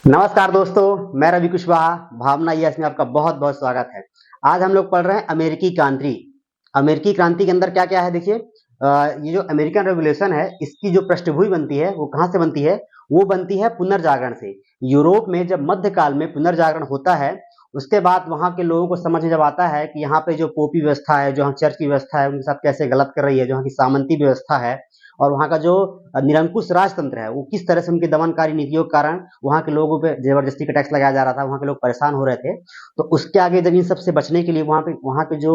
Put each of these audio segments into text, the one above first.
नमस्कार दोस्तों, मैं रवि कुशवाहा। भावना यस में आपका बहुत बहुत स्वागत है। आज हम लोग पढ़ रहे हैं अमेरिकी क्रांति। अमेरिकी क्रांति के अंदर क्या क्या है देखिए। ये जो अमेरिकन रेवोल्यूशन है, इसकी जो पृष्ठभूमि बनती है वो कहाँ से बनती है? वो बनती है पुनर्जागरण से। यूरोप में जब मध्यकाल में पुनर्जागरण होता है, उसके बाद वहां के लोगों को समझ में जब आता है कि यहाँ पे जो पोपी व्यवस्था है, जो यहाँ चर्च की व्यवस्था है, उनके साथ कैसे गलत कर रही है, जो यहाँ की सामंती व्यवस्था है और वहाँ का जो निरंकुश राजतंत्र है, वो किस तरह से उनकी दमनकारी नीतियों के कारण वहाँ के लोगों पे जबरदस्ती का टैक्स लगाया जा रहा था, वहाँ के लोग परेशान हो रहे थे। तो उसके आगे जब इन सबसे बचने के लिए वहाँ पे जो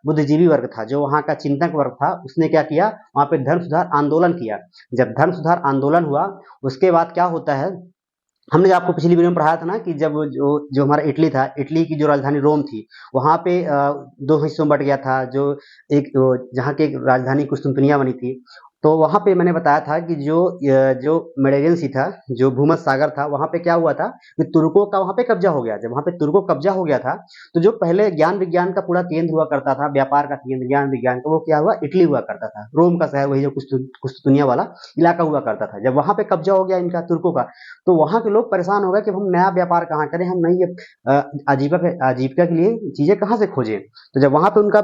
बुद्धिजीवी वर्ग था, जो वहाँ का चिंतक वर्ग था, उसने क्या किया? वहाँ पे धर्म सुधार आंदोलन किया। जब धर्म सुधार आंदोलन हुआ, उसके बाद क्या होता है? हमने आपको पिछली वीडियो में पढ़ाया था ना कि जब जो जो हमारा इटली था, इटली की जो राजधानी रोम थी, वहाँ पे दो हिस्सों में बट गया था। जो एक जहाँ की एक राजधानी कुस्तुनतुनिया बनी थी, तो वहाँ पे मैंने बताया था कि जो मेडिटेरियन सी था, जो भूमध्य सागर था, वहाँ पे क्या हुआ था कि तुर्कों का वहाँ पे कब्जा हो गया। जब वहाँ पे तुर्कों का कब्जा हो गया था, तो जो पहले ज्ञान विज्ञान का पूरा केंद्र हुआ करता था, व्यापार का केंद्र ज्ञान विज्ञान का, वो क्या हुआ? इटली हुआ करता था। रोम का शहर, वही जो कुस्तुनतुनिया वाला इलाका हुआ करता था। जब वहाँ पे कब्जा हो गया इनका तुर्कों का, तो वहाँ के लोग परेशान हो गए कि हम नया व्यापार कहाँ करें, हम नई आजीविका के लिए चीजें कहाँ से खोजें। तो जब वहाँ पे उनका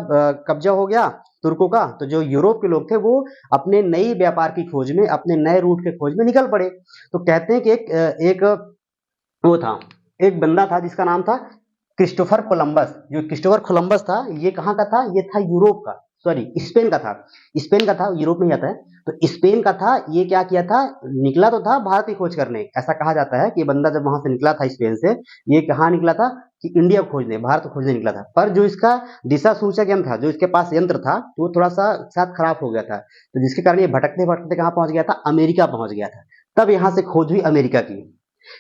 कब्जा हो गया तुर्कों का, तो जो यूरोप के लोग थे वो अपने नई व्यापार की खोज में, अपने नए रूट के खोज में निकल पड़े। तो कहते हैं कि एक वो था, एक बंदा था जिसका नाम था क्रिस्टोफर कोलंबस। जो क्रिस्टोफर कोलंबस था, ये कहाँ का था? ये था यूरोप का, सॉरी स्पेन का था। स्पेन का था, यूरोप में ही आता है। तो स्पेन का था। ये क्या किया था? निकला तो था भारत की खोज करने। ऐसा कहा जाता है कि ये बंदा जब वहां से निकला था स्पेन से, ये कहाँ निकला था? कि इंडिया को खोजने, भारत को खोजने निकला था। पर जो इसका दिशा सूचक यंत्र था, जो इसके पास यंत्र था, वो थोड़ा सा साथ खराब हो गया था। तो जिसके कारण ये भटकते भटकते कहाँ पहुंच गया था? अमेरिका पहुंच गया था। तब यहाँ से खोज हुई अमेरिका की।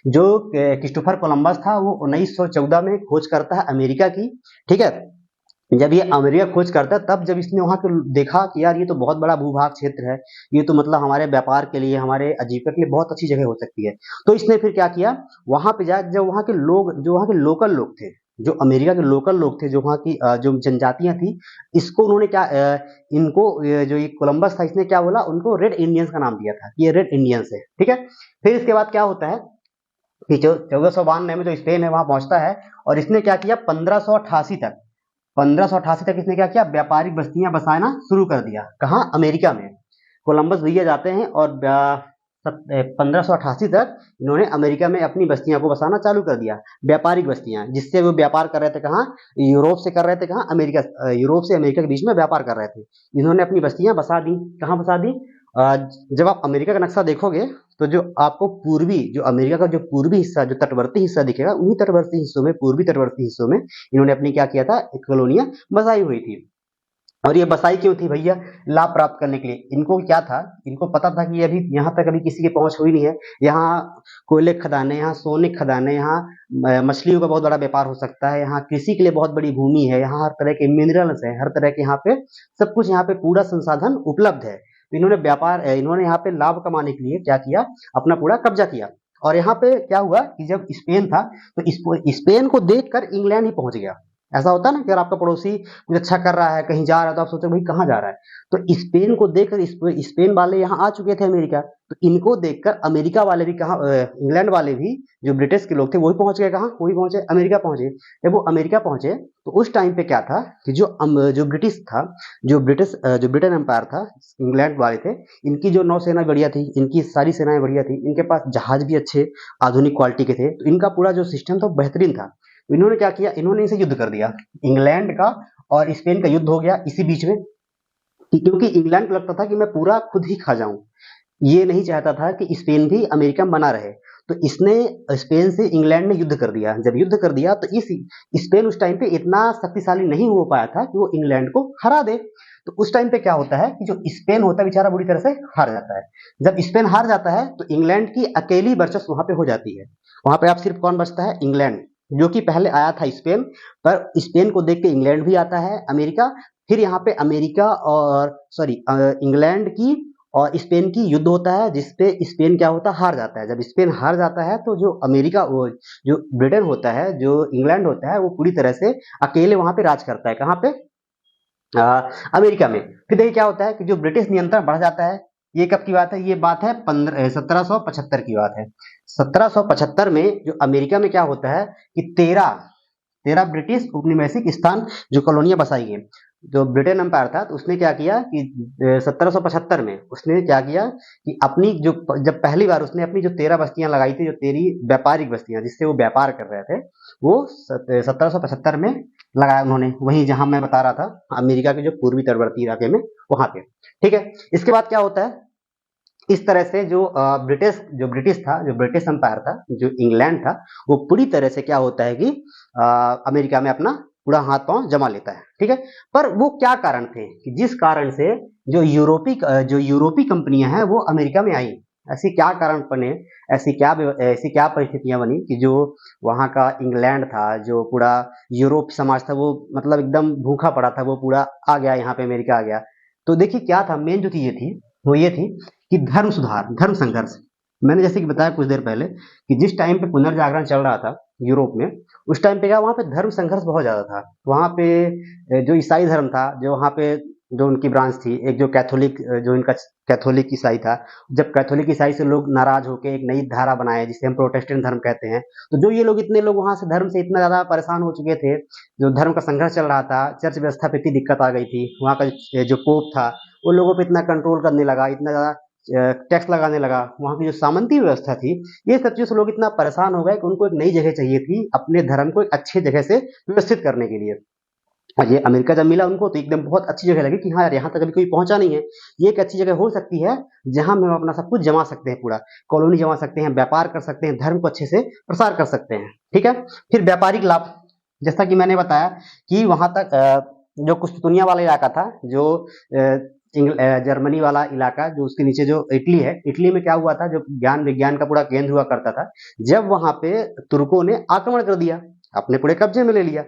जो क्रिस्टोफर कोलंबस था, वो 1914 में खोज करता है अमेरिका की। ठीक है। जब ये अमेरिका खोज करता है, तब जब इसने वहां के देखा कि यार ये तो बहुत बड़ा भूभाग क्षेत्र है, ये तो मतलब हमारे व्यापार के लिए, हमारे आजीविका के लिए बहुत अच्छी जगह हो सकती है। तो इसने फिर क्या किया? वहां पे जा, जब वहां के लोग, जो वहां के लोकल लोग थे, जो अमेरिका के लोकल लोग थे, जो वहां की जो जनजातियां थी, इसको उन्होंने क्या इनको जो ये कोलंबस था, इसने क्या बोला? उनको रेड इंडियंस का नाम दिया था। ये रेड इंडियंस है। ठीक है। फिर इसके बाद क्या होता है कि जो 1492 में जो स्पेन है वहां पहुंचता है, और इसने क्या किया? 1588 तक इसने क्या किया? व्यापारिक बस्तियां बसाना शुरू कर दिया। कहाँ? अमेरिका में। कोलंबस भैया जाते हैं और 1588 तक इन्होंने अमेरिका में अपनी बस्तियां को बसाना चालू कर दिया, व्यापारिक बस्तियां, जिससे वो व्यापार कर रहे थे। कहाँ? यूरोप से कर रहे थे। कहाँ? अमेरिका। यूरोप से अमेरिका के बीच में व्यापार कर रहे थे। इन्होंने अपनी बस्तियां बसा दी। कहाँ बसा दी? जब आप अमेरिका का नक्शा देखोगे, तो जो आपको पूर्वी, जो अमेरिका का जो पूर्वी हिस्सा, जो तटवर्ती हिस्सा दिखेगा, उन्हीं तटवर्ती हिस्सों में, पूर्वी तटवर्ती हिस्सों में इन्होंने अपनी क्या किया था? एक कॉलोनियां बसाई हुई थी। और ये बसाई क्यों थी भैया? लाभ प्राप्त करने के लिए। इनको क्या था? इनको पता था कि अभी यहाँ तक अभी किसी की पहुंच हुई नहीं है। यहाँ कोयले की खदानें, यहाँ सोने की खदानें, यहाँ मछलियों का बहुत बड़ा व्यापार हो सकता है, यहाँ कृषि के लिए बहुत बड़ी भूमि है, यहाँ हर तरह के मिनरल्स है, हर तरह के यहाँ पे सब कुछ, यहाँ पे पूरा संसाधन उपलब्ध है। तो इन्होंने यहाँ पे लाभ कमाने के लिए क्या किया? अपना पूरा कब्जा किया। और यहाँ पे क्या हुआ कि जब स्पेन था, तो स्पेन को देखकर इंग्लैंड ही पहुंच गया। ऐसा होता है ना कि अगर आपका पड़ोसी कुछ अच्छा कर रहा है, कहीं जा रहा है, तो आप सोचते हो भाई कहाँ जा रहा है। तो स्पेन को देखकर स्पेन वाले यहाँ आ चुके थे अमेरिका। तो इनको देखकर अमेरिका वाले भी कहाँ, इंग्लैंड वाले भी, जो ब्रिटिश के लोग थे, वही पहुंच गए। कहाँ? वही पहुंचे, अमेरिका पहुंचे। जब वो अमेरिका पहुंचे, तो उस टाइम पे क्या था कि जो ब्रिटिश था, जो ब्रिटेन एम्पायर था, इंग्लैंड वाले थे, इनकी जो नौसेना बढ़िया थी, इनकी सारी सेनाएं बढ़िया थी, इनके पास जहाज भी अच्छे आधुनिक क्वालिटी के थे। तो इनका पूरा जो सिस्टम था बेहतरीन था। तो इन्होंने क्या किया? इन्होंने इसे युद्ध कर दिया। इंग्लैंड का और स्पेन का युद्ध हो गया इसी बीच में। क्योंकि इंग्लैंड को लगता था कि मैं पूरा खुद ही खा जाऊं, ये नहीं चाहता था कि स्पेन भी अमेरिका में बना रहे। तो इसने स्पेन से इंग्लैंड ने युद्ध कर दिया। जब युद्ध कर दिया, तो इस स्पेन उस टाइम पे इतना शक्तिशाली नहीं हो पाया था कि वो इंग्लैंड को हरा दे। तो उस टाइम पे क्या होता है कि जो स्पेन होता है बेचारा बुरी तरह से हार जाता है। जब स्पेन हार जाता है, तो इंग्लैंड की अकेली वर्चस्व वहां पे हो जाती है। वहां पे आप सिर्फ कौन बचता है? इंग्लैंड, जो कि पहले आया था स्पेन। पर स्पेन को देख के इंग्लैंड भी आता है, अमेरिका। फिर यहाँ पे अमेरिका और सॉरी इंग्लैंड की और स्पेन की युद्ध होता है, जिसपे स्पेन क्या होता है? हार जाता है। जब स्पेन हार जाता है, तो जो जो ब्रिटेन होता है, जो इंग्लैंड होता है, वो पूरी तरह से अकेले वहां पे राज करता है। कहाँ पे? अमेरिका में। फिर देखिए क्या होता है कि जो ब्रिटिश नियंत्रण बढ़ जाता है, ये कब की बात है? ये बात है 1775 की बात है। 1775 में जो अमेरिका में क्या होता है कि 13 ब्रिटिश उपनिवेशिक स्थान जो कॉलोनियां बसाई गई, जो ब्रिटेन एम्पायर था, तो उसने क्या किया कि 1775 में उसने क्या किया कि अपनी जो जब पहली बार उसने अपनी जो 13 बस्तियां लगाई थी, जो 13 व्यापारिक बस्तियां जिससे वो व्यापार कर रहे थे, वो 1775 में लगाया उन्होंने, वहीं जहां मैं बता रहा था अमेरिका के जो पूर्वी तटवर्ती इलाके में, वहां पे। ठीक है, इसके बाद क्या होता है, इस तरह से जो ब्रिटिश था, जो ब्रिटिश एम्पायर था, जो इंग्लैंड था, वो पूरी तरह से क्या होता है कि अमेरिका में अपना पूरा हाथ पांव जमा लेता है। ठीक है, पर वो क्या कारण थे कि जिस कारण से जो यूरोपीय कंपनियां हैं वो अमेरिका में आई, ऐसी क्या कारण बने, ऐसी क्या परिस्थितियां बनी कि जो वहां का इंग्लैंड था, जो पूरा यूरोप समाज था, वो मतलब एकदम भूखा पड़ा था, वो पूरा आ गया यहाँ पे, अमेरिका आ गया। तो देखिए क्या था, मेन जो चीजें थी वो ये थी कि धर्म सुधार, धर्म संघर्ष। मैंने जैसे कि बताया कुछ देर पहले कि जिस टाइम पे पुनर्जागरण चल रहा था यूरोप में, उस टाइम पे क्या वहाँ पे धर्म संघर्ष बहुत ज्यादा था। वहाँ पे जो ईसाई धर्म था, जो वहाँ पे जो उनकी ब्रांच थी, एक जो कैथोलिक, जो इनका कैथोलिक ईसाई था, जब कैथोलिक ईसाई से लोग नाराज होकर एक नई धारा बनाए जिसे हम प्रोटेस्टेंट धर्म कहते हैं, तो जो ये लोग इतने लोग वहां से धर्म से इतना ज्यादा परेशान हो चुके थे, जो धर्म का संघर्ष चल रहा था, चर्च व्यवस्था पे इतनी दिक्कत आ गई थी, वहाँ का जो पोप था उन लोगों पे इतना कंट्रोल करने लगा, इतना ज्यादा टैक्स लगाने लगा, वहाँ की जो सामंती व्यवस्था थी, ये सब चीजों से लोग इतना परेशान हो गए कि उनको एक नई जगह चाहिए थी अपने धर्म को एक अच्छी जगह से व्यवस्थित करने के लिए। और ये अमेरिका जब मिला उनको तो एकदम बहुत अच्छी जगह लगी कि हाँ यार, यहाँ तक अभी कोई पहुंचा नहीं है, ये एक अच्छी जगह हो सकती है जहां हम अपना सब कुछ जमा सकते हैं, पूरा कॉलोनी जमा सकते हैं, व्यापार कर सकते हैं, धर्म को अच्छे से प्रसार कर सकते हैं। ठीक है, फिर व्यापारिक लाभ, जैसा कि मैंने बताया कि वहां तक जो कुस्तुनिया वाला इलाका था, जो जर्मनी वाला इलाका, जो उसके नीचे जो इटली है, इटली में क्या हुआ था, जो ज्ञान विज्ञान का पूरा केंद्र हुआ करता था, जब वहां पे तुर्कों ने आक्रमण कर दिया, अपने पूरे कब्जे में ले लिया,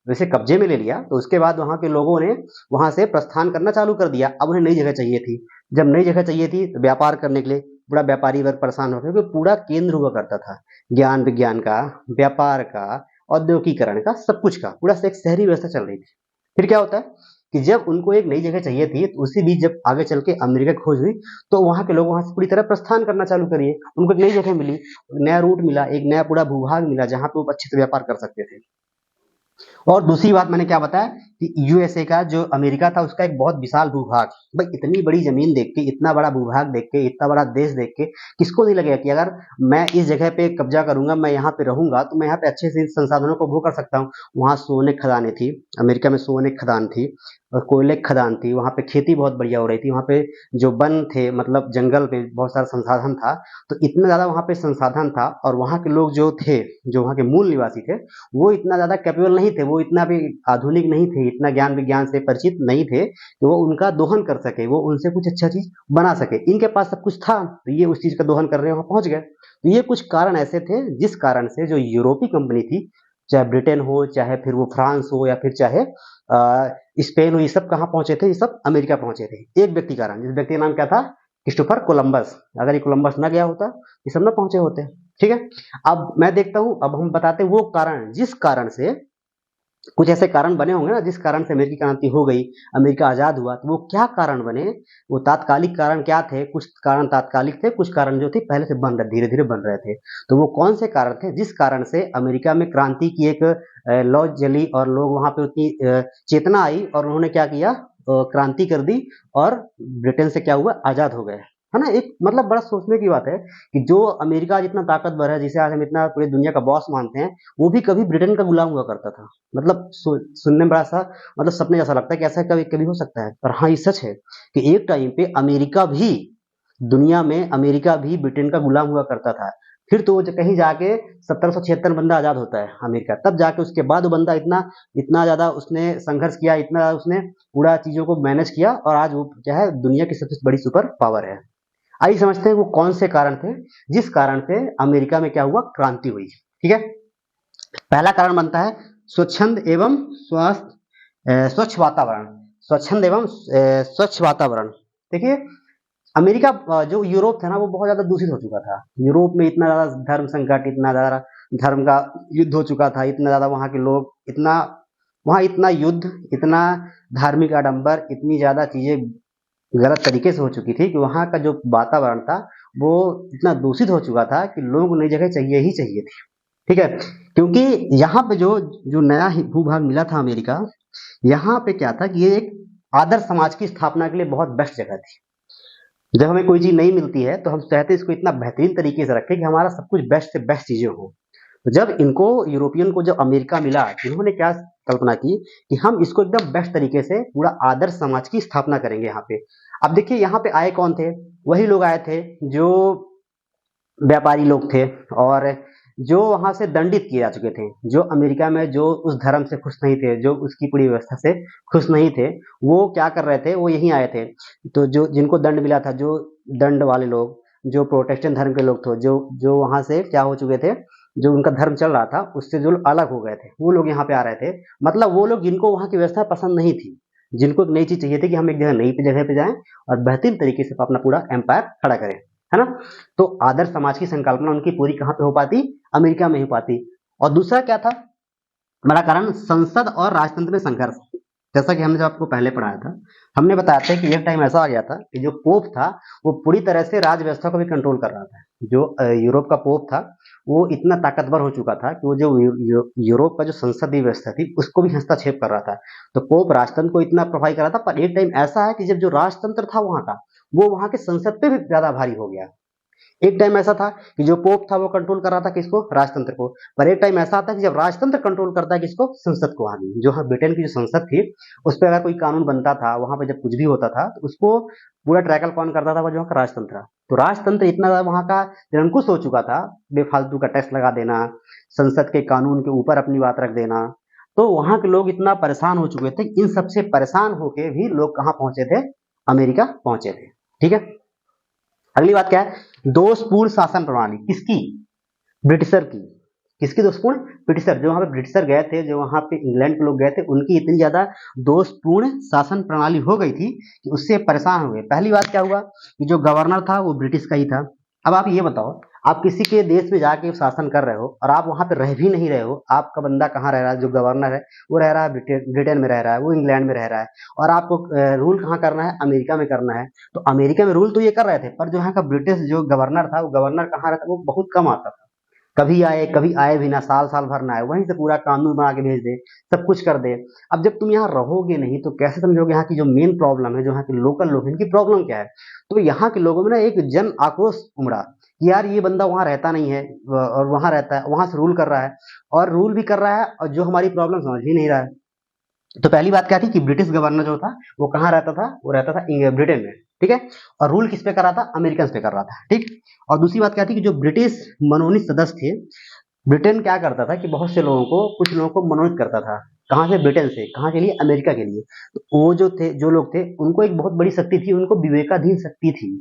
वैसे कब्जे में ले लिया, तो उसके बाद वहां के लोगों ने वहां से प्रस्थान करना चालू कर दिया। अब उन्हें नई जगह चाहिए थी, जब नई जगह चाहिए थी तो व्यापार करने के लिए पूरा व्यापारी वर्ग परेशान हो गया, क्योंकि पूरा केंद्र हुआ करता था ज्ञान विज्ञान का, व्यापार का, औद्योगिकरण का, सब कुछ का पूरा से एक शहरी व्यवस्था चल रही थी। फिर क्या होता है कि जब उनको एक नई जगह चाहिए थी, तो उसी बीच जब आगे चल के अमेरिका की खोज हुई, तो वहां के लोग वहां से पूरी तरह प्रस्थान करना चालू करिए, उनको एक नई जगह मिली, नया रूट मिला, एक नया पूरा भूभाग मिला जहां पे वो अच्छे से व्यापार कर सकते थे। और दूसरी बात मैंने क्या बताया कि यूएसए का, जो अमेरिका था, उसका एक बहुत विशाल भूभाग, भाई इतनी बड़ी जमीन देख के, इतना बड़ा भूभाग देख के, इतना बड़ा देश देख के किसको नहीं लगेगा कि अगर मैं इस जगह पे कब्जा करूंगा, मैं यहाँ पे रहूंगा, तो मैं यहाँ पे अच्छे से संसाधनों को भोग कर सकता हूँ। वहां सोने खदानें थी, अमेरिका में सोने खदान थी और कोयले की खदान थी, वहां पे खेती बहुत बढ़िया हो रही थी, वहां पे जो वन थे, मतलब जंगल में बहुत सारा संसाधन था, तो इतना ज्यादा वहां पे संसाधन था, और वहां के लोग जो थे, जो वहां के मूल निवासी थे, वो इतना ज्यादा कैपेबल नहीं थे, वो इतना भी आधुनिक नहीं थे, इतना ज्ञान विज्ञान से परिचित नहीं थे कि वो उनका दोहन कर सके, वो उनसे कुछ अच्छा चीज बना सके। इनके पास सब कुछ था, तो ये उस चीज का दोहन कर रहे वहां पहुंच गए। तो ये कुछ कारण ऐसे थे जिस कारण से जो यूरोपीय कंपनी थी, चाहे ब्रिटेन हो, चाहे फिर वो फ्रांस हो, या फिर चाहे स्पेन हो, ये सब कहाँ पहुंचे थे? ये सब अमेरिका पहुंचे थे, एक व्यक्ति कारण, जिस व्यक्ति का नाम क्या था? Christopher Columbus. अगर ये कोलंबस ना गया होता, ये सब ना पहुंचे होते। ठीक है, अब मैं देखता हूं, अब हम बताते हैं वो कारण जिस कारण से, कुछ ऐसे कारण बने होंगे ना जिस कारण से अमेरिकी क्रांति हो गई, अमेरिका आजाद हुआ, तो वो क्या कारण बने, वो तात्कालिक कारण क्या थे? कुछ कारण तात्कालिक थे, कुछ कारण जो थे पहले से बन रहे, धीरे धीरे बन रहे थे। तो वो कौन से कारण थे जिस कारण से अमेरिका में क्रांति की एक लौ जली और लोग वहां पे उतनी चेतना आई और उन्होंने क्या किया, क्रांति कर दी, और ब्रिटेन से क्या हुआ, आजाद हो गए। है ना, एक मतलब बड़ा सोचने की बात है कि जो अमेरिका जितना ताकतवर है, जिसे आज हम इतना पूरी दुनिया का बॉस मानते हैं, वो भी कभी ब्रिटेन का गुलाम हुआ करता था। मतलब सुनने में बड़ा सा मतलब सपने जैसा लगता है कि ऐसा कभी कभी हो सकता है, पर हाँ ये सच है कि एक टाइम पे अमेरिका भी, दुनिया में अमेरिका भी ब्रिटेन का गुलाम हुआ करता था। फिर तो वो कहीं जाके 1776 बंदा आजाद होता है अमेरिका, तब जाके उसके बाद वो बंदा इतना इतना ज्यादा उसने संघर्ष किया, इतना उसने पूरा चीजों को मैनेज किया, और आज वो क्या है, दुनिया की सबसे बड़ी सुपर पावर है। आइए समझते हैं वो कौन से कारण थे जिस कारण से अमेरिका में क्या हुआ, क्रांति हुई। ठीक है, पहला कारण बनता है स्वच्छंद एवं स्वच्छ वातावरण। स्वच्छंद एवं स्वच्छ वातावरण। देखिए अमेरिका, जो यूरोप था ना, वो बहुत ज्यादा दूषित हो चुका था। यूरोप में इतना ज्यादा धर्म संकट, इतना ज्यादा धर्म का युद्ध हो चुका था, इतना ज्यादा वहां के लोग, इतना वहां इतना युद्ध, इतना धार्मिक आडंबर, इतनी ज्यादा चीजें गलत तरीके से हो चुकी थी कि वहाँ का जो वातावरण था वो इतना दूषित हो चुका था कि लोगों को नई जगह चाहिए ही चाहिए थी। ठीक है, क्योंकि यहाँ पे जो जो नया भूभाग मिला था अमेरिका, यहाँ पे क्या था कि ये एक आदर्श समाज की स्थापना के लिए बहुत बेस्ट जगह थी। जब हमें कोई चीज नहीं मिलती है तो हम चाहते हैं इसको इतना बेहतरीन तरीके से रखें कि हमारा सब कुछ बेस्ट से बेस्ट चीजें हो। तो जब इनको यूरोपियन को जब अमेरिका मिला, इन्होंने क्या कल्पना की कि हम इसको एकदम बेस्ट तरीके से पूरा आदर्श समाज की स्थापना करेंगे यहाँ पे। अब देखिए यहाँ पे आए कौन थे, वही लोग आए थे जो व्यापारी लोग थे और जो वहां से दंडित किए जा चुके थे, जो अमेरिका में जो उस धर्म से खुश नहीं थे, जो उसकी पूरी व्यवस्था से खुश नहीं थे, वो क्या कर रहे थे, वो यहीं आए थे। तो जो जिनको दंड मिला था, जो दंड वाले लोग, जो प्रोटेस्टेंट धर्म के लोग थे, जो जो वहां से क्या हो चुके थे, जो उनका धर्म चल रहा था उससे जो लोग अलग हो गए थे, वो लोग यहाँ पे आ रहे थे। मतलब वो लोग जिनको वहाँ की व्यवस्था पसंद नहीं थी, जिनको एक नई चीज चाहिए थी कि हम एक जगह नई जगह पे जाएं और बेहतरीन तरीके से अपना पूरा एम्पायर खड़ा करें, है ना। तो आदर्श समाज की संकल्पना उनकी पूरी कहाँ पे हो पाती, अमेरिका में ही पाती। और दूसरा क्या था, बड़ा कारण संसद और राजतंत्र में संघर्ष। जैसा कि हमने जब आपको पहले पढ़ाया था, हमने बताया था कि एक टाइम ऐसा आ गया था कि जो पोप था वो पूरी तरह से राज व्यवस्था को भी कंट्रोल कर रहा था। जो यूरोप का पोप था वो इतना ताकतवर हो चुका था कि वो जो यूरोप का जो संसदीय व्यवस्था थी उसको भी हस्तक्षेप कर रहा था। तो पोप राजतंत्र को इतना प्रभावित कर रहा था, पर एक टाइम ऐसा है कि जब जो राजतंत्र था वहां का, वो वहां के संसद पे भी ज्यादा भारी हो गया। एक टाइम ऐसा था कि जो पोप था वो कंट्रोल कर रहा था किसको, राजतंत्र को। पर एक टाइम ऐसा आता है कि जब राजतंत्र कंट्रोल करता है किसको, संसद को। आगे जो हाँ ब्रिटेन की जो संसद थी उस पर अगर कोई कानून बनता था, वहां पे जब कुछ भी होता था तो उसको पूरा ट्रैकल कौन करता था, वो जो वहाँ का राजतंत्र था। तो राजतंत्र इतना ज्यादा वहां का निरंकुश हो चुका था, बेफालतू का टैक्स लगा देना, संसद के कानून के ऊपर अपनी बात रख देना। तो वहां के लोग इतना परेशान हो चुके थे, इन सबसे परेशान होके भी लोग कहाँ पहुंचे थे, अमेरिका पहुंचे थे। ठीक है, अगली बात क्या है, दोषपूर्ण शासन प्रणाली किसकी, ब्रिटिशर की। किसकी दोषपूर्ण, ब्रिटिशर। जो वहां पे ब्रिटिशर गए थे, जो वहां पे इंग्लैंड के लोग गए थे, उनकी इतनी ज्यादा दोषपूर्ण शासन प्रणाली हो गई थी कि उससे परेशान हो गए। पहली बात क्या हुआ कि जो गवर्नर था वो ब्रिटिश का ही था। अब आप ये बताओ, आप किसी के देश में जाके शासन कर रहे हो और आप वहां पे रह भी नहीं रहे हो, आपका बंदा कहाँ रह रहा है, जो गवर्नर है वो रह रहा है ब्रिटेन में रह रहा है, वो इंग्लैंड में रह रहा है, और आपको रूल कहाँ करना है, अमेरिका में करना है। तो अमेरिका में रूल तो ये कर रहे थे, पर जो यहाँ का ब्रिटिश जो गवर्नर था, वो गवर्नर कहाँ रहता, वो बहुत कम आता था। कभी आए भी ना, साल साल भर ना आए, वहीं से पूरा कानून बना के भेज दे, सब कुछ कर दे। अब जब तुम यहाँ रहोगे नहीं तो कैसे समझोगे यहाँ की जो मेन प्रॉब्लम है, जो यहाँ के लोकल लोग हैं, इनकी प्रॉब्लम क्या है। तो यहाँ के लोगों में ना एक जन आक्रोश उमड़ा कि यार ये बंदा वहां रहता नहीं है और वहां रहता है, वहां से रूल कर रहा है, और रूल भी कर रहा है और जो हमारी प्रॉब्लम समझ ही नहीं रहा है। तो पहली बात क्या थी कि ब्रिटिश गवर्नर जो था वो कहाँ रहता था, वो रहता था ब्रिटेन में। ठीक है, और रूल किस पे कर रहा था, अमेरिकन पे कर रहा था। ठीक, और दूसरी बात क्या थी कि जो ब्रिटिश मनोनीत सदस्य थे, ब्रिटेन क्या करता था कि बहुत से लोगों को, कुछ लोगों को मनोनीत करता था। कहाँ से, ब्रिटेन से। कहाँ के लिए, अमेरिका के लिए। तो वो जो थे, जो लोग थे, उनको एक बहुत बड़ी शक्ति थी, उनको विवेकाधीन शक्ति थी।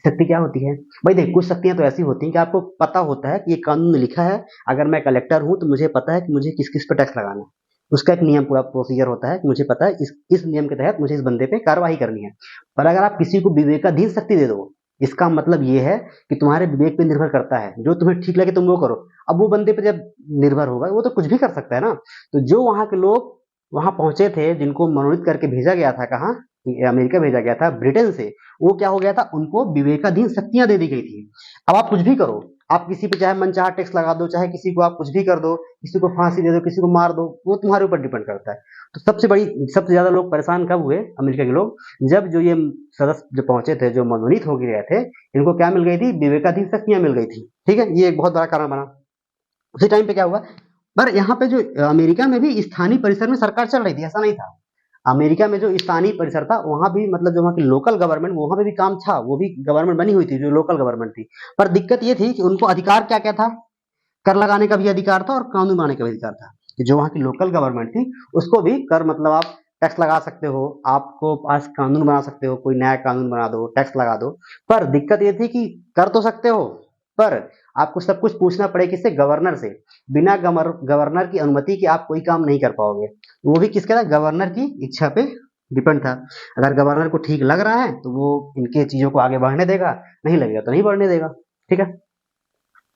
शक्ति क्या होती है भाई, देख कुछ शक्तियां तो ऐसी होती हैं कि आपको पता होता है कि ये कानून में लिखा है, अगर मैं कलेक्टर हूं तो मुझे पता है कि मुझे किस किस पे टैक्स लगाना है। उसका एक नियम, पूरा प्रोसीजर होता है कि मुझे पता है इस नियम के तहत मुझे इस बंदे पे कार्रवाई करनी है। पर अगर आप किसी को विवेकाधीन शक्ति दे दो, इसका मतलब ये है कि तुम्हारे विवेक पे निर्भर करता है, जो तुम्हें ठीक लगे तुम वो करो। अब वो बंदे पे जब निर्भर होगा, वो तो कुछ भी कर सकता है ना। तो जो वहां के लोग वहां पहुंचे थे, जिनको मनोनीत करके भेजा गया था, कहाँ, अमेरिका भेजा गया था ब्रिटेन से, वो क्या हो गया था, उनको विवेकाधीन शक्तियां दे दी गई थी। अब आप कुछ भी करो, आप किसी पे चाहे मनचाहा टैक्स लगा दो, चाहे किसी को आप कुछ भी कर दो, किसी को फांसी दे दो, किसी को मार दो, वो तुम्हारे ऊपर डिपेंड करता है। तो सबसे ज्यादा लोग परेशान कब हुए, अमेरिका के लोग, जब जो ये सदस्य जो पहुंचे थे, जो मनोनीत हो गए थे, इनको क्या मिल गई थी, विवेकाधीन शक्तियां मिल गई थी। ठीक है, ये एक बहुत बड़ा कारण बना। उसी टाइम पे क्या हुआ, पर यहाँ पे जो अमेरिका में भी स्थानीय परिसर में सरकार चल रही थी, ऐसा नहीं था। अमेरिका में जो स्थानीय परिसर था वहां भी, मतलब जो वहाँ की लोकल गवर्नमेंट, वहां पे भी काम था, वो भी गवर्नमेंट बनी हुई थी, जो लोकल गवर्नमेंट थी। पर दिक्कत ये थी कि उनको अधिकार क्या क्या था, कर लगाने का भी अधिकार था और कानून बनाने का भी अधिकार था। कि जो वहाँ की लोकल गवर्नमेंट थी उसको भी कर, मतलब आप टैक्स लगा सकते हो, आपको पास कानून बना सकते हो, कोई नया कानून बना दो, टैक्स लगा दो। पर दिक्कत ये थी कि कर तो सकते हो, पर आपको सब कुछ पूछना पड़े किससे, गवर्नर से। बिना गवर्नर की अनुमति के आप कोई काम नहीं कर पाओगे। वो भी किसके था, गवर्नर की इच्छा पे डिपेंड था। अगर गवर्नर को ठीक लग रहा है तो वो इनके चीजों को आगे बढ़ने देगा, नहीं लगेगा तो नहीं बढ़ने देगा। ठीक है,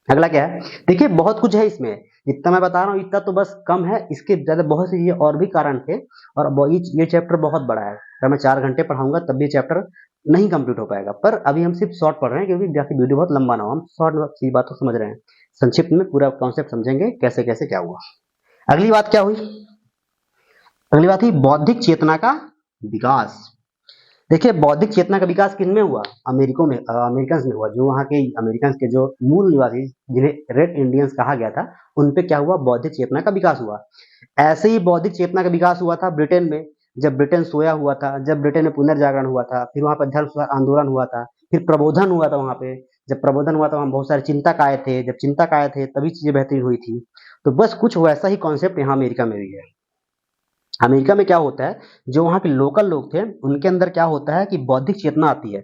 अगला क्या है, देखिए बहुत कुछ है इसमें, जितना मैं बता रहा हूँ इतना तो बस कम है, इसके ज्यादा बहुत से ये और भी कारण थे। और ये चैप्टर बहुत बड़ा है, अगर मैं 4 घंटे पढ़ाऊंगा तब भी चैप्टर नहीं कंप्लीट हो पाएगा। पर अभी हम सिर्फ शॉर्ट पढ़ रहे हैं क्योंकि बाकी वीडियो बहुत लंबा ना हो, हम शॉर्ट सी बात को समझ रहे हैं, संक्षिप्त में पूरा कॉन्सेप्ट समझेंगे कैसे कैसे क्या हुआ। अगली बात क्या हुई, अगली बात हुई बौद्धिक चेतना का विकास। देखिए बौद्धिक चेतना का विकास किसमें हुआ, अमेरिका में, अमेरिकन में हुआ। जो वहाँ के अमेरिकन के जो मूल निवासी जिन्हें रेड इंडियंस कहा गया था, उन पे क्या हुआ, बौद्धिक चेतना का विकास हुआ। ऐसे ही बौद्धिक चेतना का विकास हुआ था ब्रिटेन में, जब ब्रिटेन सोया हुआ था, जब ब्रिटेन में पुनर्जागरण हुआ था, फिर वहाँ पर धर्म सुधार आंदोलन हुआ था, फिर प्रबोधन हुआ था वहाँ पे। जब प्रबोधन हुआ था वहाँ बहुत सारे चिंतक आए थे, जब चिंतक आए थे तभी चीजें बेहतरीन हुई थी। तो बस कुछ वैसा ही कॉन्सेप्ट यहाँ अमेरिका में भी है। अमेरिका में क्या होता है, जो वहाँ के लोकल लोग थे उनके अंदर क्या होता है कि बौद्धिक चेतना आती है।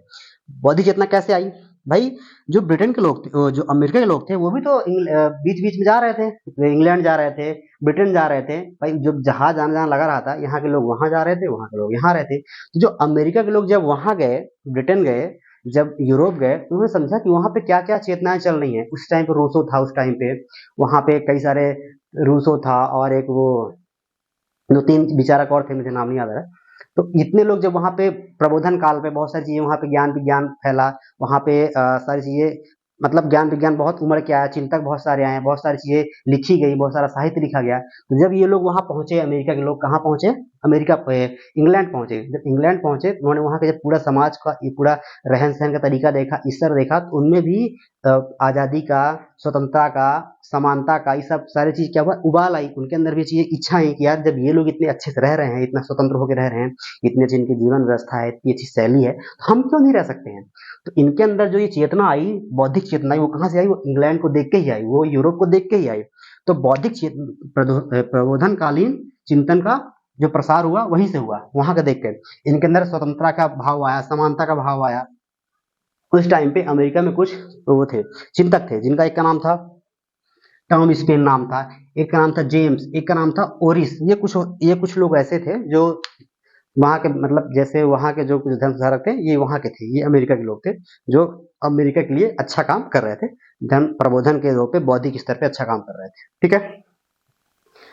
बौद्धिक चेतना कैसे आई भाई, जो ब्रिटेन के लोग थे, जो अमेरिका के लोग थे, वो भी तो बीच बीच में जा रहे थे, वे इंग्लैंड जा रहे थे, ब्रिटेन जा रहे थे भाई। जब जहाज आना जाना लगा रहा था, यहाँ के लोग वहां जा रहे थे, वहां के लोग यहाँ रहे थे। तो जो अमेरिका के लोग जब वहां गए, ब्रिटेन गए, जब यूरोप गए, तो उन्होंने समझा कि वहां पे क्या क्या चेतनाएं चल रही हैं। उस टाइम पे रूसो था, उस टाइम पे वहां पे कई सारे, रूसो था और एक वो दो तीन विचारक और थे, मुझे नाम नहीं याद आ रहा। तो इतने लोग जब वहाँ पे प्रबोधन काल पे बहुत सारी चीजें, वहाँ पे ज्ञान विज्ञान फैला, वहाँ पे सारी चीजें, मतलब ज्ञान विज्ञान बहुत उमड़ के आया, चिंतक बहुत सारे आए, बहुत सारी चीजें लिखी गई, बहुत सारा साहित्य लिखा गया। तो जब ये लोग वहाँ पहुंचे, अमेरिका के लोग कहाँ पहुंचे, अमेरिका इंग्लैंड पहुंचे। जब इंग्लैंड पहुंचे तो उन्होंने वहाँ के जब पूरा समाज का ये पूरा रहन सहन का तरीका देखा, स्तर देखा, तो उनमें भी आजादी का, स्वतंत्रता का, समानता का, ये सब सारी चीज क्या हुआ, उबाल आई उनके अंदर भी। चीजें इच्छा है कि यार जब ये लोग इतने अच्छे से रह रहे हैं, इतना स्वतंत्र होकर रह रहे हैं, इतनी अच्छी इनकी जीवन व्यवस्था है, इतनी अच्छी शैली है, तो हम क्यों नहीं रह सकते हैं। तो इनके अंदर जो ये चेतना आई, बौद्धिक चेतना आई, वो कहाँ से आई, वो इंग्लैंड को देख के ही आई, वो यूरोप को देख के ही आई। तो बौद्धिक प्रबोधनकालीन चिंतन का जो प्रसार हुआ वहीं से हुआ, वहां का देख कर इनके अंदर स्वतंत्रता का भाव आया, समानता का भाव आया। उस टाइम पे अमेरिका में कुछ वो थे, चिंतक थे, जिनका एक का नाम था टॉम स्पेन नाम था, एक का नाम था जेम्स, एक का नाम था ओरिस। ये कुछ लोग ऐसे थे जो वहां के, मतलब जैसे वहां के जो कुछ धर्म सुधारक थे, ये वहां के थे, ये अमेरिका के लोग थे, जो अमेरिका के लिए अच्छा काम कर रहे थे, धर्म प्रबोधन के तौर पे बौद्धिक स्तर पे अच्छा काम कर रहे थे। ठीक है,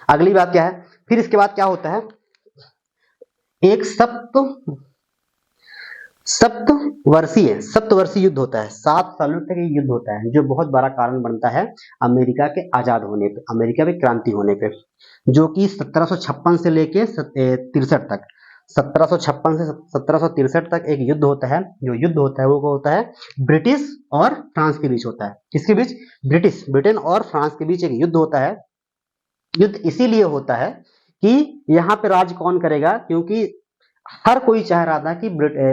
अगली बात क्या है, फिर इसके बाद क्या होता है, एक सप्तवर्षीय युद्ध होता है, 7 सालों तक ये युद्ध होता है, जो बहुत बड़ा कारण बनता है अमेरिका के आजाद होने पे, अमेरिका में क्रांति होने पे, जो कि 1756 से लेके 63 तक, 1756 से 1763 तक एक युद्ध होता है। जो युद्ध होता है वो होता है ब्रिटिश और फ्रांस के बीच होता है। किसके बीच, ब्रिटेन और फ्रांस के बीच एक युद्ध होता है। युद्ध इसीलिए होता है कि यहाँ पे राज कौन करेगा, क्योंकि हर कोई चाह रहा था कि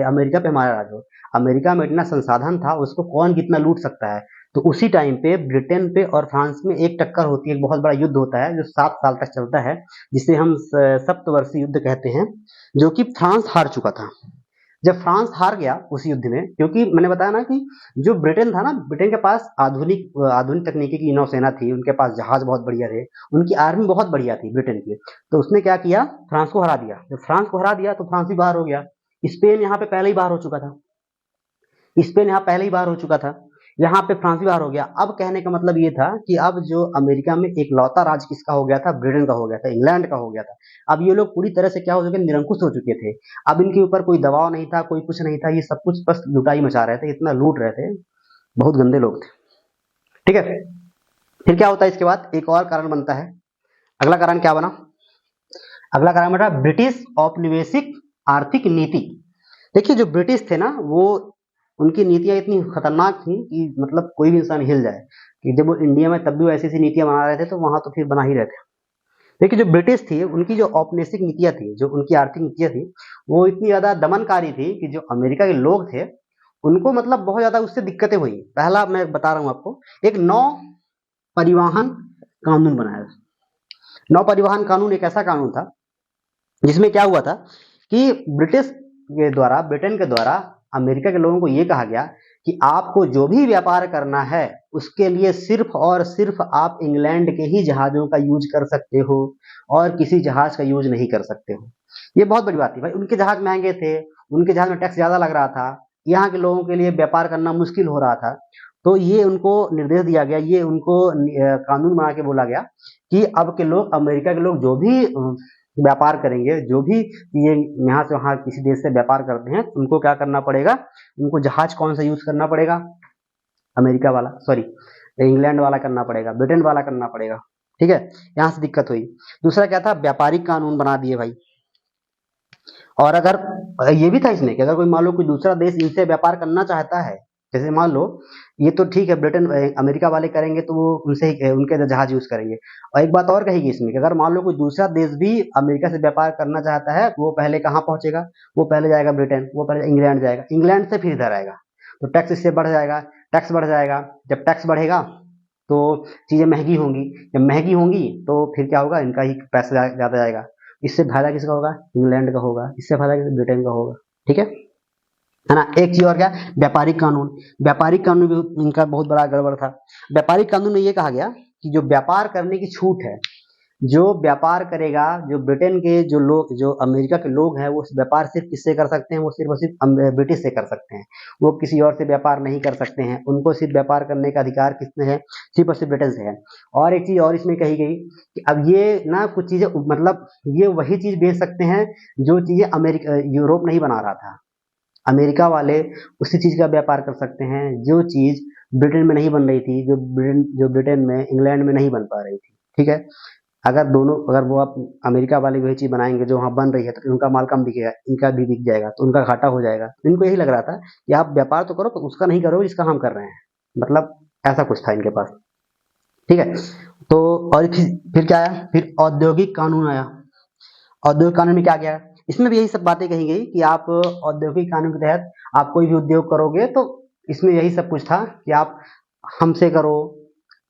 अमेरिका पे हमारा राज हो। अमेरिका में इतना संसाधन था, उसको कौन कितना लूट सकता है। तो उसी टाइम पे ब्रिटेन पे और फ्रांस में एक टक्कर होती है, एक बहुत बड़ा युद्ध होता है जो 7 साल तक चलता है, जिसे हम सप्तवर्षीय युद्ध कहते हैं, जो कि फ्रांस हार चुका था। जब फ्रांस हार गया उस युद्ध में, क्योंकि मैंने बताया ना कि जो ब्रिटेन था ना, ब्रिटेन के पास आधुनिक आधुनिक तकनीकी की नौसेना थी, उनके पास जहाज बहुत बढ़िया थे, उनकी आर्मी बहुत बढ़िया थी ब्रिटेन की। तो उसने क्या किया, फ्रांस को हरा दिया। जब फ्रांस को हरा दिया तो फ्रांस भी बाहर हो गया। स्पेन यहाँ पे पहले ही बाहर हो चुका था, स्पेन यहाँ पहले ही बाहर हो चुका था, यहाँ पे फ्रांस भी बाहर हो गया। अब कहने का मतलब ये था कि अब जो अमेरिका में एक लौता राज किसका हो गया था, ब्रिटेन का हो गया था, इंग्लैंड का हो गया था। अब ये लोग पूरी तरह से क्या हो चुके, निरंकुश हो चुके थे। अब इनके ऊपर कोई दबाव नहीं था, कोई कुछ नहीं था, ये सब कुछ बस लुटाई मचा रहे थे, इतना लूट रहे थे, बहुत गंदे लोग थे। ठीक है, फिर क्या होता है इसके बाद, एक और कारण बनता है। अगला कारण क्या बना, अगला कारण बना ब्रिटिश औपनिवेशिक आर्थिक नीति। देखिए जो ब्रिटिश थे ना, वो उनकी नीतियां इतनी खतरनाक थी कि मतलब कोई भी इंसान हिल जाए, कि जब वो इंडिया में तब भी वो ऐसी ऐसी नीतियां बना रहे थे, तो वहां तो फिर बना ही रहे थे। देखिए जो ब्रिटिश थी, उनकी जो औपनिवेशिक नीतियां थी, जो उनकी आर्थिक नीतियां थी, वो इतनी ज्यादा दमनकारी थी कि जो अमेरिका के लोग थे उनको मतलब बहुत ज्यादा उससे दिक्कतें हुई। पहला मैं बता रहा हूं आपको, एक नौ परिवहन कानून बनाया। नौ परिवहन कानून एक ऐसा कानून था जिसमें क्या हुआ था कि ब्रिटेन के द्वारा अमेरिका के लोगों को यह कहा गया कि आपको जो भी व्यापार करना है उसके लिए सिर्फ और सिर्फ आप इंग्लैंड के ही जहाजों का यूज कर सकते हो, और किसी जहाज का यूज नहीं कर सकते हो। ये बहुत बड़ी बात थी भाई, उनके जहाज महंगे थे, उनके जहाज में टैक्स ज्यादा लग रहा था, यहाँ के लोगों के लिए व्यापार करना मुश्किल हो रहा था। तो ये उनको निर्देश दिया गया, ये उनको कानून बना के बोला गया कि अब के लोग, अमेरिका के लोग जो भी व्यापार करेंगे, जो भी ये यहाँ से वहाँ किसी देश से व्यापार करते हैं, उनको क्या करना पड़ेगा, उनको जहाज कौन सा यूज करना पड़ेगा, अमेरिका वाला, सॉरी इंग्लैंड वाला करना पड़ेगा, ब्रिटेन वाला करना पड़ेगा। ठीक है, यहाँ से दिक्कत हुई। दूसरा क्या था, व्यापारिक कानून बना दिए भाई। और अगर ये भी था इसमें कि अगर कोई मान लो कोई दूसरा देश इनसे व्यापार करना चाहता है, जैसे मान लो ये तो ठीक है ब्रिटेन अमेरिका वाले करेंगे तो वो उनसे ही उनके जहाज यूज करेंगे। और एक बात और कहेगी इसमें कि अगर मान लो कोई दूसरा देश भी अमेरिका से व्यापार करना चाहता है, वो पहले कहाँ पहुंचेगा, वो पहले जाएगा ब्रिटेन, वो पहले इंग्लैंड जाएगा, इंग्लैंड से फिर इधर आएगा, तो टैक्स इससे बढ़ जाएगा, टैक्स बढ़ जाएगा। जब टैक्स बढ़ेगा तो चीजें महंगी होंगी, जब महंगी होंगी तो फिर क्या होगा, इनका ही पैसा ज्यादा जाएगा। इससे फायदा किसका होगा, इंग्लैंड का होगा, इससे फायदा किसका, ब्रिटेन का होगा। ठीक है ना। एक चीज और क्या, व्यापारिक कानून। व्यापारिक कानून भी इनका बहुत बड़ा गड़बड़ था। व्यापारिक कानून में ये कहा गया कि जो व्यापार करने की छूट है, जो व्यापार करेगा, जो ब्रिटेन के जो लोग, जो अमेरिका के लोग हैं, वो व्यापार सिर्फ किससे कर सकते हैं, वो सिर्फ और सिर्फ ब्रिटिश से कर सकते हैं, वो किसी और से व्यापार नहीं कर सकते हैं। उनको सिर्फ व्यापार करने का अधिकार किसने है, सिर्फ और सिर्फ ब्रिटेन से है। और एक चीज और इसमें कही गई कि अब ये ना कुछ चीजें, मतलब ये वही चीज बेच सकते हैं जो चीजें अमेरिका यूरोप नहीं बना रहा था। अमेरिका वाले उसी चीज का व्यापार कर सकते हैं जो चीज ब्रिटेन में नहीं बन रही थी, जो ब्रिटेन में, इंग्लैंड में नहीं बन पा रही थी। ठीक है, अगर दोनों, अगर वो आप अमेरिका वाले वही चीज बनाएंगे जो वहां बन रही है, तो उनका माल कम बिकेगा, इनका भी बिक जाएगा, तो उनका घाटा हो जाएगा। तो इनको यही लग रहा था कि आप व्यापार तो करो, तो उसका नहीं करो जिसका हम कर रहे हैं, मतलब ऐसा कुछ था इनके पास। ठीक है, तो और फिर क्या आया, फिर औद्योगिक कानून आया। औद्योगिक कानून में क्या गया, इसमें भी यही सब बातें कही गई कि आप औद्योगिक कानून के तहत आप कोई भी उद्योग करोगे तो इसमें यही सब कुछ था कि आप हमसे करो,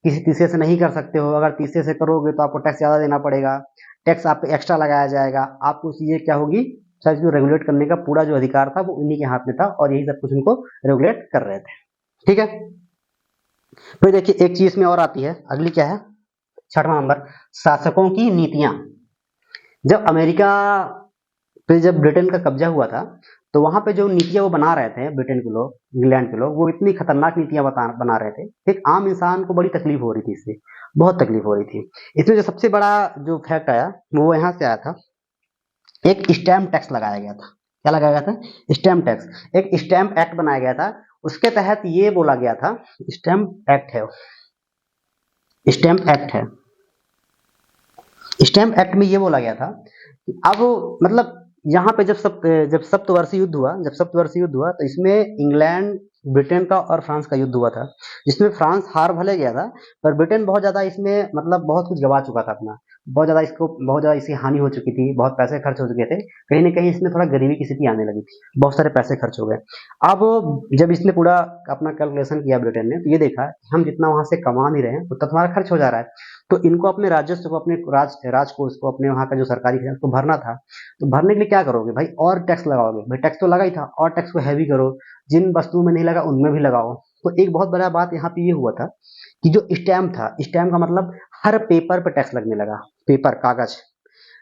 किसी तीसरे से नहीं कर सकते हो। अगर तीसरे से करोगे तो आपको टैक्स ज्यादा देना पड़ेगा, टैक्स आप पे एक्स्ट्रा लगाया जाएगा, आपको चीजें क्या होगी, सारी चीजों रेगुलेट करने का पूरा जो अधिकार था वो उन्हीं के हाथ में था, और यही सब कुछ उनको रेगुलेट कर रहे थे। ठीक है, फिर देखिए एक चीज में और आती है, अगली क्या है, 6वां नंबर, शासकों की नीतियां। जब अमेरिका पे, जब ब्रिटेन का कब्जा हुआ था, तो वहां पे जो नीतियां वो बना रहे थे ब्रिटेन के लोग, इंग्लैंड के लोग, वो इतनी खतरनाक नीतियां बना रहे थे, एक आम इंसान को बड़ी तकलीफ हो रही थी इससे, बहुत तकलीफ हो रही थी। इसमें जो सबसे बड़ा जो फैक्ट आया वो यहाँ से आया था, एक स्टैम्प टैक्स लगाया गया था। क्या लगाया गया था, स्टैम्प टैक्स। एक स्टैम्प एक्ट बनाया गया था, उसके तहत ये बोला गया था, स्टैम्प एक्ट है, स्टैम्प एक्ट है, स्टैम्प एक्ट में ये बोला गया था कि अब, मतलब यहाँ पे जब सप्तवर्षीय युद्ध हुआ तो इसमें इंग्लैंड, ब्रिटेन का और फ्रांस का युद्ध हुआ था, जिसमें फ्रांस हार भले गया था, पर ब्रिटेन बहुत ज्यादा इसमें, मतलब बहुत कुछ गवा चुका था अपना, बहुत ज्यादा इसकी हानि हो चुकी थी, बहुत पैसे खर्च हो चुके थे, कहीं ना कहीं इसमें थोड़ा गरीबी की स्थिति आने लगी थी, बहुत सारे पैसे खर्च हो गए। अब जब इसने पूरा अपना कैलकुलेशन किया ब्रिटेन ने, तो ये देखा हम जितना वहां से कमा नहीं रहे हैं उतना तुम्हारा खर्च हो जा रहा है, तो इनको अपने राजस्व को, अपने राजकोष को, अपने वहां का जो सरकारी खजाना को भरना था। तो भरने के लिए क्या करोगे भाई, और टैक्स लगाओगे भाई, टैक्स तो लगा ही था, और टैक्स को हैवी करो, जिन वस्तुओं में नहीं लगा उनमें भी लगाओ। तो एक बहुत बड़ा बात यहाँ पे ये हुआ था कि जो स्टैम्प था, स्टैम्प का मतलब हर पेपर पे टैक्स लगने लगा, पेपर, कागज,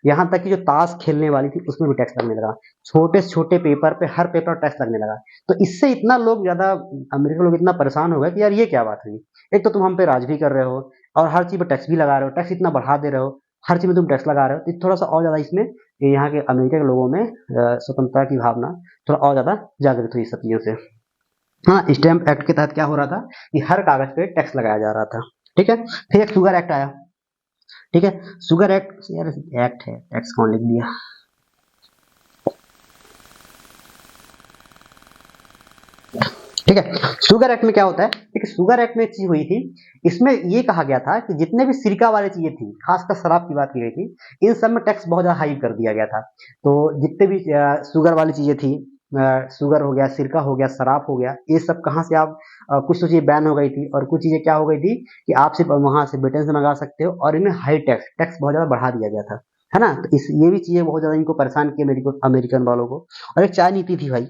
यहाँ तक कि जो ताश खेलने वाली थी उसमें भी टैक्स लगने लगा, छोटे से छोटे पेपर पे, हर पेपर टैक्स लगने लगा। तो इससे इतना लोग ज्यादा, अमेरिका लोग इतना परेशान हो गए कि यार ये क्या बात हुई, एक तो तुम हम पे राज भी कर रहे हो और हर चीज पे टैक्स भी लगा रहे हो, टैक्स इतना बढ़ा दे रहे हो, हर चीज में तुम टैक्स लगा रहे हो। तो थोड़ा सा और ज्यादा इसमें यहाँ के अमेरिका के लोगों में स्वतंत्रता की भावना थोड़ा और ज्यादा जागृत हुई सब चीजों से। हाँ, स्टैम्प एक्ट के तहत क्या हो रहा था कि हर कागज पे टैक्स लगाया जा रहा था। ठीक है, फिर एक शुगर एक्ट आया। ठीक है, शुगर एक्ट, यार एक्ट है, टैक्स कौन लिख दिया, ठीक है। शुगर एक्ट में क्या होता है, ठीक है, शुगर एक्ट में एक चीज हुई थी, इसमें ये कहा गया था कि जितने भी सिरका वाली चीजें थी, खासकर शराब की बात की गई थी, इन सब में टैक्स बहुत ज्यादा हाई कर दिया गया था। तो जितने भी शुगर वाली चीजें थी, शुगर हो गया, सिरका हो गया, शराब हो गया, ये सब कहाँ से आप, कुछ तो चीजें बैन हो गई थी, और कुछ चीजें क्या हो गई थी कि आप सिर्फ वहां से ब्रिटेन से मंगा सकते हो, और इनमें हाई टैक्स बहुत ज्यादा बढ़ा दिया गया था, है ना। तो ये भी चीजें बहुत ज्यादा इनको परेशान की अमेरिकन वालों को। और एक चाय नीति थी भाई,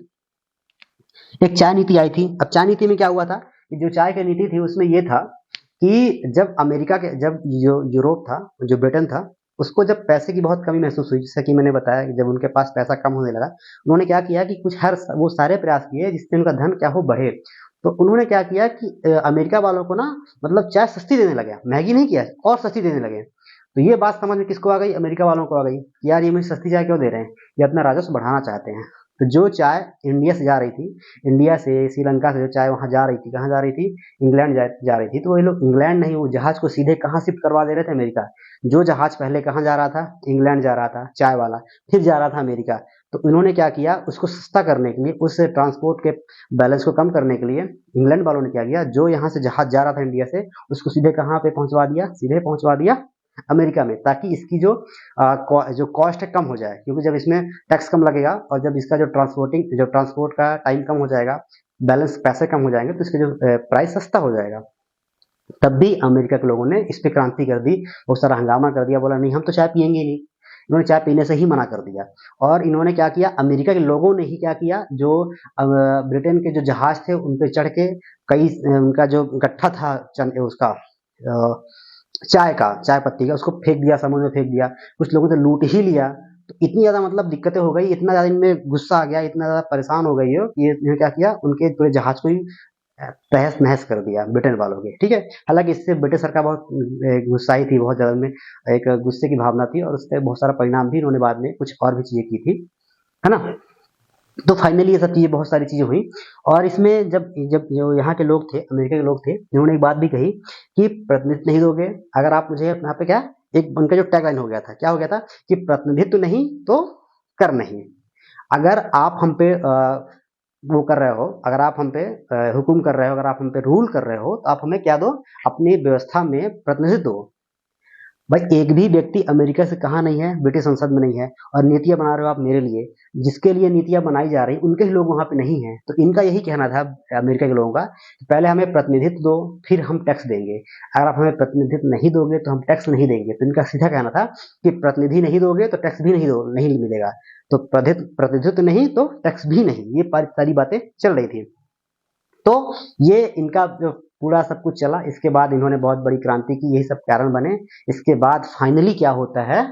एक चाय नीति आई थी। अब चाय नीति में क्या हुआ था कि जो चाय की नीति थी उसमें ये था कि जब यूरोप था, जो ब्रिटेन था, उसको जब पैसे की बहुत कमी महसूस हुई, जैसा कि मैंने बताया कि जब उनके पास पैसा कम होने लगा, उन्होंने क्या किया कि वो सारे प्रयास किए जिससे उनका धन क्या हो, बढ़े। तो उन्होंने क्या किया कि अमेरिका वालों को ना, मतलब चाय सस्ती देने लगे, महंगी नहीं किया, और सस्ती देने लगे। तो ये बात समझ में किसको आ गई? अमेरिका वालों को आ गई कि यार ये मुझे सस्ती चाय क्यों दे रहे हैं, ये अपना राजस्व बढ़ाना चाहते हैं। तो जो चाय इंडिया से जा रही थी, इंडिया से श्रीलंका से जो चाय वहां जा रही थी, कहाँ जा रही थी? इंग्लैंड जा रही थी। तो ये लोग इंग्लैंड नहीं, वो जहाज को सीधे कहाँ शिफ्ट करवा दे रहे थे? अमेरिका। जो जहाज पहले कहाँ जा रहा था? इंग्लैंड जा रहा था चाय वाला, फिर जा रहा था अमेरिका। तो इन्होंने क्या किया, उसको सस्ता करने के लिए, उस ट्रांसपोर्ट के बैलेंस को कम करने के लिए इंग्लैंड वालों ने क्या किया, जो यहाँ से जहाज जा रहा था इंडिया से, उसको सीधे कहाँ पे पहुंचवा दिया? सीधे पहुंचवा दिया अमेरिका में, ताकि इसकी जो कॉस्ट है कम हो जाए, क्योंकि जब इसमें टैक्स कम लगेगा और जब इसका जो ट्रांसपोर्ट का टाइम कम हो जाएगा, बैलेंस पैसे कम हो जाएंगे, तो इसका जो प्राइस सस्ता हो जाएगा। तब भी अमेरिका के लोगों ने इस पे क्रांति कर दी, बहुत सारा हंगामा कर दिया, बोला नहीं हम तो चाय पियेंगे ही नहीं। इन्होंने चाय पीने से ही मना कर दिया। और इन्होंने क्या किया, अमेरिका के लोगों ने ही क्या किया, जो ब्रिटेन के जो जहाज थे उन पे चढ़ के कई उनका जो गट्ठा था उसका चाय पत्ती का, उसको फेंक दिया, समुद्र में फेंक दिया। कुछ लोगों से लूट ही लिया। तो इतनी ज्यादा मतलब दिक्कतें हो गई, इतना ज्यादा इनमें गुस्सा आ गया, इतना ज्यादा परेशान हो गई हो, ये इन्होंने क्या किया, उनके पूरे जहाज को ही तहस नहस कर दिया ब्रिटेन वालों के। ठीक है, हालांकि इससे ब्रिटिश सरकार बहुत गुस्साई थी, बहुत ज्यादा में एक गुस्से की भावना थी, और उससे बहुत सारा परिणाम भी इन्होंने बाद में कुछ और भी चीजें की थी, है ना। तो फाइनली ये सब चीजें, बहुत सारी चीजें हुई। और इसमें जब जब जो यहाँ के लोग थे, अमेरिका के लोग थे, इन्होंने एक बात भी कही कि प्रतिनिधित्व नहीं दोगे अगर आप मुझे, यहाँ पे क्या, एक उनका जो टैगलाइन हो गया था, क्या हो गया था कि प्रतिनिधित्व नहीं तो कर नहीं। अगर आप हम पे वो कर रहे हो, अगर आप हम पे हुकुम कर रहे हो, अगर आप हम पे रूल कर रहे हो, तो आप हमें क्या दो, अपनी व्यवस्था में प्रतिनिधित्व दो। भाई एक भी व्यक्ति अमेरिका से कहाँ नहीं है, ब्रिटिश संसद में नहीं है, और नीतियां बना रहे हो आप मेरे लिए, जिसके लिए नीतियां बनाई जा रही उनके ही लोग वहां पे नहीं है। तो इनका यही कहना था अमेरिका के लोगों का, पहले हमें प्रतिनिधित्व दो, फिर हम टैक्स देंगे। अगर आप हमें प्रतिनिधित्व नहीं दोगे तो हम टैक्स नहीं देंगे। तो इनका सीधा कहना था कि प्रतिनिधि नहीं दोगे तो टैक्स भी नहीं मिलेगा। तो प्रतिनिधित्व नहीं तो टैक्स भी नहीं, ये सारी बातें चल रही थी। तो ये इनका जो पूरा सब कुछ चला, इसके बाद इन्होंने बहुत बड़ी क्रांति की, यही सब कारण बने। इसके बाद फाइनली क्या होता है,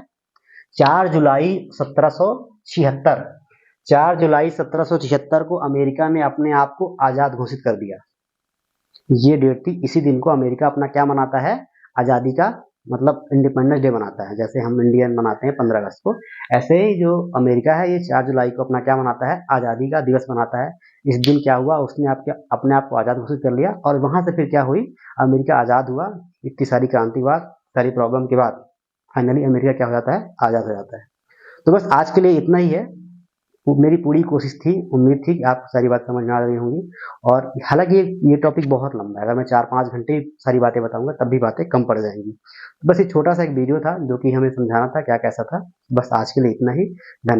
4 जुलाई 1776, 4 जुलाई 1776 को अमेरिका ने अपने आप को आजाद घोषित कर दिया। ये डेट थी, इसी दिन को अमेरिका अपना क्या मनाता है, आजादी का मतलब इंडिपेंडेंस डे मनाता है। जैसे हम इंडियन मनाते हैं 15 अगस्त को, ऐसे ही जो अमेरिका है ये 4 जुलाई को अपना क्या मनाता है, आजादी का दिवस मनाता है। इस दिन क्या हुआ, उसने अपने आप को आजाद घोषित कर लिया, और वहां से फिर क्या हुई, अमेरिका आजाद हुआ। इतनी सारी क्रांति के बाद, सारी प्रॉब्लम के बाद फाइनली अमेरिका क्या हो जाता है, आजाद हो जाता है। तो बस आज के लिए इतना ही है। मेरी पूरी कोशिश थी, उम्मीद थी कि आपको सारी बात समझ में आ रही होंगी। और हालांकि ये टॉपिक बहुत लंबा है, अगर मैं 4-5 घंटे सारी बातें बताऊंगा तब भी बातें कम पड़ जाएंगी। बस एक छोटा सा एक वीडियो था जो कि हमें समझाना था क्या कैसा था। बस आज के लिए इतना ही। धन्यवाद।